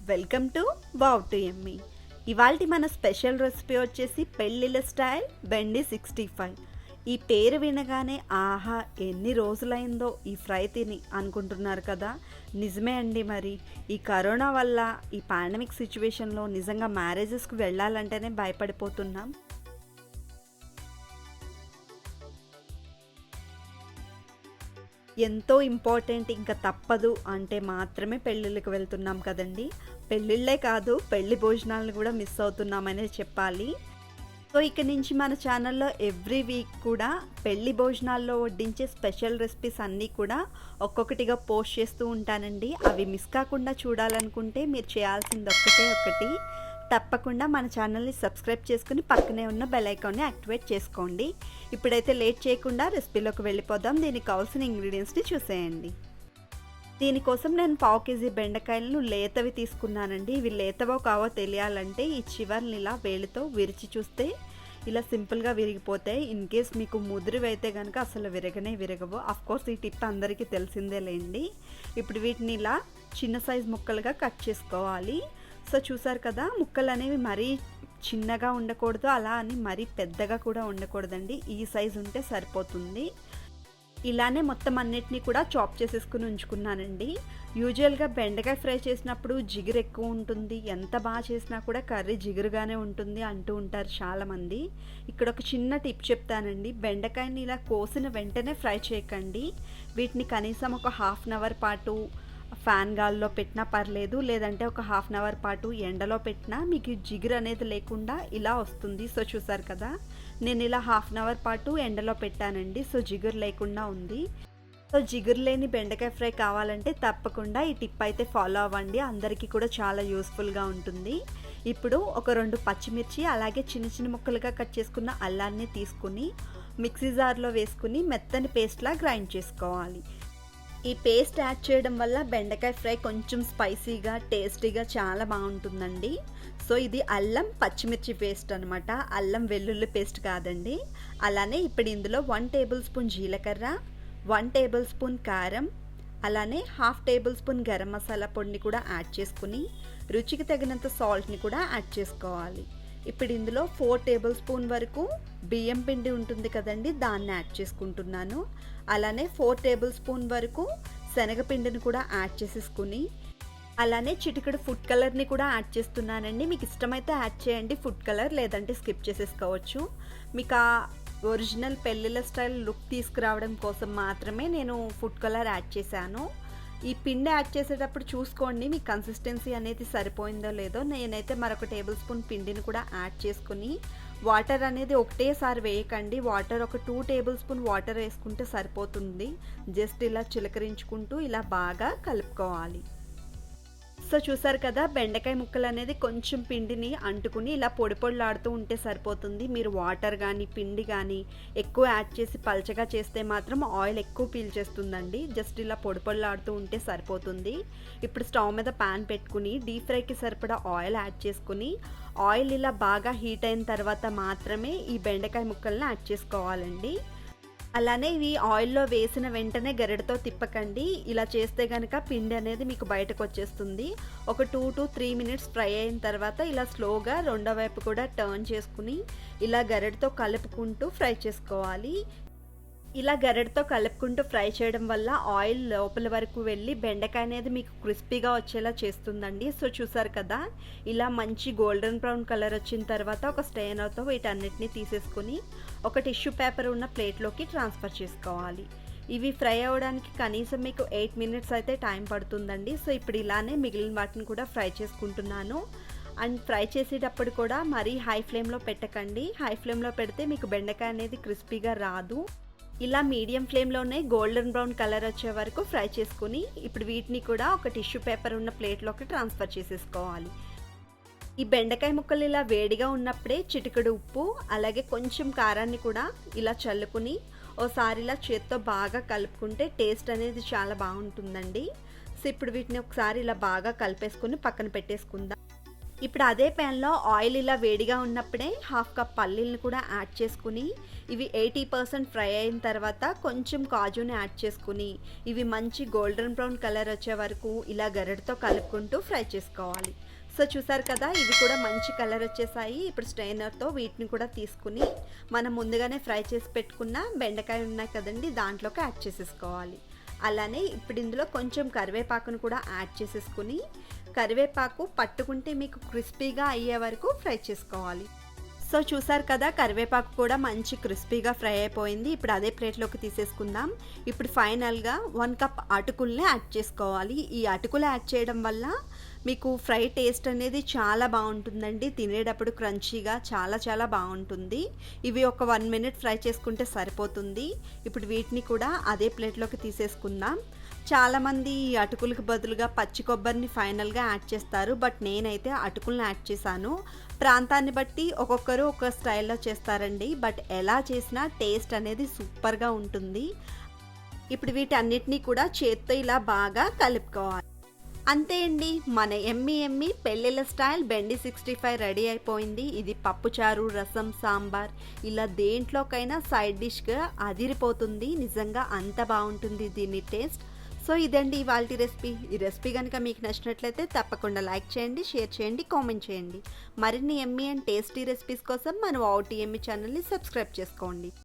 Welcome to wow to Emmy. ఇవాల్టి మన special recipe వచ్చేసి పెళ్ళిళ్ళ స్టైల్ బెండి 65. ఈ పేరు వినగానే ఆహా ఎన్ని రోజులైందో ఈ ఫ్రై తిని అనుకుంటున్నారు కదా. నిజమే అండి. మరి ఈ కరోనా వల్ల ఈ పాండమిక్ సిచ్యువేషన్లో నిజంగా మ్యారేజెస్కి వెళ్ళాలంటేనే భయపడిపోతున్నాం. ఎంతో ఇంపార్టెంట్, ఇంకా తప్పదు అంటే మాత్రమే పెళ్ళిళ్ళకి వెళ్తున్నాం కదండి. పెళ్ళిళ్ళే కాదు, పెళ్లి భోజనాలను కూడా మిస్ అవుతున్నామనే చెప్పాలి. సో ఇక నుంచి మన ఛానల్లో ఎవ్రీ వీక్ కూడా పెళ్లి భోజనాల్లో వడ్డించే స్పెషల్ రెసిపీస్ అన్నీ కూడా ఒక్కొక్కటిగా పోస్ట్ చేస్తూ ఉంటానండి. అవి మిస్ కాకుండా చూడాలనుకుంటే మీరు చేయాల్సింది ఒకటి, తప్పకుండా మన ఛానల్ని సబ్స్క్రైబ్ చేసుకుని పక్కనే ఉన్న బెల్ ఐకాన్ని యాక్టివేట్ చేసుకోండి. ఇప్పుడైతే లేట్ చేయకుండా రెసిపీలోకి వెళ్ళిపోదాం. దీనికి కావాల్సిన ఇంగ్రీడియంట్స్ని చూసేయండి. దీనికోసం నేను 1/2 kg బెండకాయలను లేతవి తీసుకున్నానండి. ఇవి లేతవో కావో తెలియాలంటే ఈ చివర్ని ఇలా వేలితో విరిచి చూస్తే ఇలా సింపుల్గా విరిగిపోతాయి. ఇన్ కేస్ మీకు ముదిరివైతే కనుక అసలు విరగవు. అఫ్కోర్స్ ఈ టిప్ అందరికీ తెలిసిందే లేండి. ఇప్పుడు వీటిని ఇలా చిన్న సైజ్ ముక్కలుగా కట్ చేసుకోవాలి. సో చూసారు కదా, ముక్కలు అనేవి మరీ చిన్నగా ఉండకూడదు, అలా అని మరీ పెద్దగా కూడా ఉండకూడదండి. ఈ సైజు ఉంటే సరిపోతుంది. ఇలానే మొత్తం అన్నిటినీ కూడా చాప్ చేసేసుకుని ఉంచుకున్నానండి. యూజువల్గా బెండకాయ ఫ్రై చేసినప్పుడు జిగురు ఎక్కువ ఉంటుంది, ఎంత బాగా చేసినా కూడా కర్రీ జిగురుగానే ఉంటుంది అంటూ ఉంటారు చాలామంది. ఇక్కడ ఒక చిన్న టిప్ చెప్తానండి. బెండకాయని ఇలా కోసిన వెంటనే ఫ్రై చేయకండి. వీటిని కనీసం ఒక 1/2 hour పాటు ఫ్యాన్ గాల్లో పెట్టినా పర్లేదు, లేదంటే ఒక 1/2 hour పాటు ఎండలో పెట్టినా మీకు జిగురు అనేది లేకుండా ఇలా వస్తుంది. సో చూసారు కదా, నేను ఇలా 1/2 hour పాటు ఎండలో పెట్టానండి. సో జిగురు లేకుండా ఉంది. సో జిగురు లేని బెండకాయ ఫ్రై కావాలంటే తప్పకుండా ఈ టిప్ అయితే ఫాలో అవ్వండి. అందరికీ కూడా చాలా యూస్ఫుల్గా ఉంటుంది. ఇప్పుడు ఒక 2 పచ్చిమిర్చి అలాగే చిన్న చిన్న ముక్కలుగా కట్ చేసుకున్న అల్లాన్ని తీసుకుని మిక్సీ జార్లో వేసుకుని మెత్తని పేస్ట్లా గ్రైండ్ చేసుకోవాలి. ఈ పేస్ట్ యాడ్ చేయడం వల్ల బెండకాయ ఫ్రై కొంచెం స్పైసీగా టేస్టీగా చాలా బాగుంటుందండి. సో ఇది అల్లం పచ్చిమిర్చి పేస్ట్ అనమాట, అల్లం వెల్లుల్లి పేస్ట్ కాదండి. అలానే ఇప్పుడు ఇందులో 1 tablespoon జీలకర్ర, 1 tablespoon కారం, అలానే 1/2 tablespoon గరం మసాలా పొడిని కూడా యాడ్ చేసుకుని రుచికి తగినంత సాల్ట్ని కూడా యాడ్ చేసుకోవాలి. ఇప్పుడు ఇందులో 4 tablespoon వరకు బియ్యం పిండి ఉంటుంది కదండి, దాన్ని యాడ్ చేసుకుంటున్నాను. అలానే 4 tablespoon వరకు శనగపిండిని కూడా యాడ్ చేసేసుకుని అలానే చిటికెడు ఫుడ్ కలర్ని కూడా యాడ్ చేస్తున్నానండి. మీకు ఇష్టమైతే యాడ్ చేయండి ఫుడ్ కలర్, లేదంటే స్కిప్ చేసేసుకోవచ్చు. మీకు ఆ ఒరిజినల్ పెళ్ళిళ్ళ స్టైల్ లుక్ తీసుకురావడం కోసం మాత్రమే నేను ఫుడ్ కలర్ యాడ్ చేశాను. ఈ పిండి యాడ్ చేసేటప్పుడు చూసుకోండి మీ కన్సిస్టెన్సీ అనేది సరిపోయిందో లేదో. నేనైతే మరొక 1 tablespoon పిండిని కూడా యాడ్ చేసుకుని వాటర్ అనేది ఒకటేసారి వేయకండి. వాటర్ ఒక 2 tablespoon వాటర్ వేసుకుంటే సరిపోతుంది. జస్ట్ ఇలా చిలకరించుకుంటూ ఇలా బాగా కలుపుకోవాలి. సో చూసారు కదా, బెండకాయ ముక్కలు అనేది కొంచెం పిండిని అంటుకుని ఇలా పొడి పొడిలాడుతూ ఉంటే సరిపోతుంది. మీరు వాటర్ కానీ పిండి కానీ ఎక్కువ యాడ్ చేసి పల్చగా చేస్తే మాత్రం ఆయిల్ ఎక్కువ పీల్చేస్తుందండి. జస్ట్ ఇలా పొడి పొడిలాడుతూ ఉంటే సరిపోతుంది. ఇప్పుడు స్టవ్ మీద ప్యాన్ పెట్టుకుని డీప్ ఫ్రైకి సరిపడా ఆయిల్ యాడ్ చేసుకుని ఆయిల్ ఇలా బాగా హీట్ అయిన తర్వాత మాత్రమే ఈ బెండకాయ ముక్కల్ని యాడ్ చేసుకోవాలండి. అలానే ఇవి ఆయిల్లో వేసిన వెంటనే గరిటతో తిప్పకండి. ఇలా చేస్తే కనుక పిండి అనేది మీకు బయటకు వచ్చేస్తుంది. ఒక 2 to 3 minutes ఫ్రై అయిన తర్వాత ఇలా స్లోగా రెండో వైపు కూడా టర్న్ చేసుకుని ఇలా గరిటతో కలుపుకుంటూ ఫ్రై చేసుకోవాలి. ఇలా గరిటతో కలుపుకుంటూ ఫ్రై చేయడం వల్ల ఆయిల్ లోపల వరకు వెళ్ళి బెండకాయ అనేది మీకు క్రిస్పీగా వచ్చేలా చేస్తుందండి. సో చూసారు కదా, ఇలా మంచి గోల్డెన్ బ్రౌన్ కలర్ వచ్చిన తర్వాత ఒక స్ట్రైనర్తో వీటన్నిటిని తీసేసుకుని ఒక టిష్యూ పేపర్ ఉన్న ప్లేట్లోకి ట్రాన్స్ఫర్ చేసుకోవాలి. ఇవి ఫ్రై అవ్వడానికి కనీసం మీకు 8 minutes అయితే టైం పడుతుందండి. సో ఇప్పుడు ఇలానే మిగిలిన వాటిని కూడా ఫ్రై చేసుకుంటున్నాను. అండ్ ఫ్రై చేసేటప్పుడు కూడా మరీ హై ఫ్లేమ్లో పెట్టకండి. హై ఫ్లేమ్లో పెడితే మీకు బెండకాయ అనేది క్రిస్పీగా రాదు. ఇలా మీడియం ఫ్లేమ్లోనే గోల్డెన్ బ్రౌన్ కలర్ వచ్చే వరకు ఫ్రై చేసుకుని ఇప్పుడు వీటిని కూడా ఒక టిష్యూ పేపర్ ఉన్న ప్లేట్లోకి ట్రాన్స్ఫర్ చేసేసుకోవాలి. ఈ బెండకాయ ముక్కలు ఇలా వేడిగా ఉన్నప్పుడే చిటికెడు ఉప్పు అలాగే కొంచెం కారాన్ని కూడా ఇలా చల్లుకుని ఓసారి ఇలా చేత్తో బాగా కలుపుకుంటే టేస్ట్ అనేది చాలా బాగుంటుందండి. సో ఇప్పుడు వీటిని ఒకసారి ఇలా బాగా కలిపేసుకుని పక్కన పెట్టేసుకుందాం. ఇప్పుడు అదే ప్యాన్లో ఆయిల్ ఇలా వేడిగా ఉన్నప్పుడే హాఫ్ కప్ పల్లీలను కూడా యాడ్ చేసుకుని ఇవి 80% ఫ్రై అయిన తర్వాత కొంచెం కాజుని యాడ్ చేసుకుని ఇవి మంచి గోల్డెన్ బ్రౌన్ కలర్ వచ్చే వరకు ఇలా గరిటతో కలుపుకుంటూ ఫ్రై చేసుకోవాలి. సో చూసారు కదా, ఇవి కూడా మంచి కలర్ వచ్చేసాయి. ఇప్పుడు స్ట్రైనర్తో వీటిని కూడా తీసుకుని మనం ముందుగానే ఫ్రై చేసి పెట్టుకున్న బెండకాయ ఉన్నాయి కదండి, దాంట్లోకి యాడ్ చేసేసుకోవాలి. అలానే ఇప్పుడు ఇందులో కొంచెం కరివేపాకును కూడా యాడ్ చేసేసుకుని కరివేపాకు పట్టుకుంటే మీకు క్రిస్పీగా అయ్యే వరకు ఫ్రై చేసుకోవాలి. సో చూసారు కదా, కరివేపాకు కూడా మంచి క్రిస్పీగా ఫ్రై అయిపోయింది. ఇప్పుడు అదే ప్లేట్లోకి తీసేసుకుందాం. ఇప్పుడు ఫైనల్గా 1 కప్ అటుకుల్ని యాడ్ చేసుకోవాలి. ఈ అటుకులు యాడ్ చేయడం వల్ల మీకు ఫ్రై టేస్ట్ అనేది చాలా బాగుంటుందండి. తినేటప్పుడు క్రంచీగా చాలా బాగుంటుంది. ఇవి ఒక 1 మినిట్ ఫ్రై చేసుకుంటే సరిపోతుంది. ఇప్పుడు వీటిని కూడా అదే ప్లేట్లోకి తీసేసుకుందాం. చాలామంది ఈ అటుకులకు బదులుగా పచ్చి కొబ్బరిని ఫైనల్గా యాడ్ చేస్తారు, బట్ నేనైతే అటుకులను యాడ్ చేశాను. ప్రాంతాన్ని బట్టి ఒక్కొక్కరు ఒక్కొక్క స్టైల్లో చేస్తారండి, బట్ ఎలా చేసినా టేస్ట్ అనేది సూపర్గా ఉంటుంది. ఇప్పుడు వీటన్నిటినీ కూడా చేత్తో ఇలా బాగా కలుపుకోవాలి. అంతే అండి, మన ఎమ్మి పెళ్ళిళ్ళ స్టైల్ బెండి 65 రెడీ అయిపోయింది. ఇది పప్పుచారు, రసం, సాంబార్ ఇలా దేంట్లోకైనా సైడ్ డిష్గా అదిరిపోతుంది. నిజంగా అంత బాగుంటుంది దీని టేస్ట్. సో ఇదండి ఇవాల్టి రెసిపీ. ఈ రెసిపీ కనుక మీకు నచ్చినట్లయితే తప్పకుండా లైక్ చేయండి, షేర్ చేయండి, కామెంట్ చేయండి. మరిన్ని ఎమ్మి అండ్ టేస్టీ రెసిపీస్ కోసం మన ఓటీఎమ్మి ఛానల్ని సబ్స్క్రైబ్ చేసుకోండి.